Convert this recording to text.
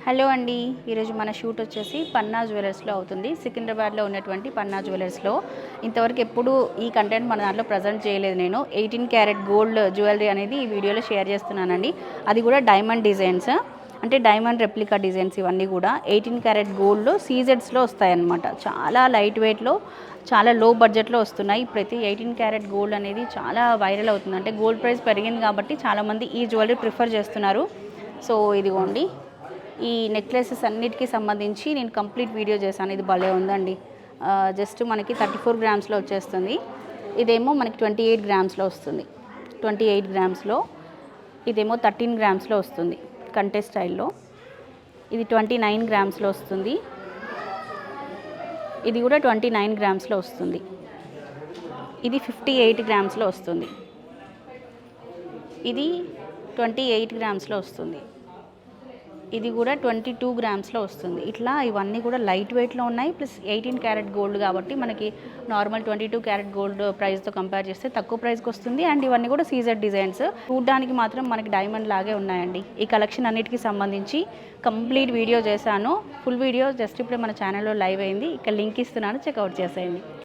Hello అండి, ఈరోజు మన షూట్ వచ్చేసి పన్నా జ్యువెలర్స్లో అవుతుంది. సికింద్రాబాద్లో ఉన్నటువంటి పన్నా జ్యువెలర్స్లో. ఇంతవరకు ఎప్పుడు ఈ కంటెంట్ మన దాంట్లో ప్రజెంట్ చేయలేదు. నేను 18 క్యారెట్ గోల్డ్ జ్యువెలరీ అనేది ఈ వీడియోలో షేర్ చేస్తున్నానండి. అది కూడా డైమండ్ డిజైన్స్, అంటే డైమండ్ రెప్లికా డిజైన్స్. ఇవన్నీ కూడా 18 క్యారెట్ గోల్డ్లో సీజెడ్స్లో వస్తాయన్నమాట. చాలా లైట్ వెయిట్లో, చాలా లో బడ్జెట్లో వస్తున్నాయి. ఇప్పుడైతే 18 క్యారెట్ గోల్డ్ అనేది చాలా వైరల్ అవుతుంది. అంటే గోల్డ్ ప్రైస్ పెరిగింది కాబట్టి చాలామంది ఈ జ్యువెలరీ ప్రిఫర్ చేస్తున్నారు. సో ఇదిగోండి, ఈ నెక్లెసెస్ అన్నిటికీ సంబంధించి నేను కంప్లీట్ వీడియో చేశాను. ఇది భలే ఉందండి. జస్ట్ మనకి 34 గ్రామ్స్లో వచ్చేస్తుంది. ఇదేమో మనకి 28 గ్రామ్స్లో వస్తుంది. 28 గ్రామ్స్లో. ఇదేమో 13 గ్రామ్స్లో వస్తుంది కంటే స్టైల్లో. ఇది 29 గ్రామ్స్లో వస్తుంది. ఇది కూడా 29 గ్రామ్స్లో వస్తుంది. ఇది 58 గ్రామ్స్లో వస్తుంది. ఇది 28 గ్రామ్స్లో వస్తుంది. ఇది కూడా 22 గ్రామ్స్లో వస్తుంది. ఇట్లా ఇవన్నీ కూడా లైట్ వెయిట్లో ఉన్నాయి. ప్లస్ 18 క్యారెట్ గోల్డ్ కాబట్టి మనకి నార్మల్ 22 క్యారెట్ గోల్డ్ ప్రైస్తో కంపేర్ చేస్తే తక్కువ ప్రైస్కి వస్తుంది. అండ్ ఇవన్నీ కూడా సీజెడ్ డిజైన్స్. చూడడానికి మాత్రం మనకి డైమండ్ లాగే ఉన్నాయండి. ఈ కలెక్షన్ అన్నిటికీ సంబంధించి కంప్లీట్ వీడియో చేశాను. ఫుల్ వీడియో జస్ట్ ఇప్పుడే మన ఛానల్లో లైవ్ అయింది. ఇక్కడ లింక్ ఇస్తున్నాను, చెక్అవుట్ చేసేయండి.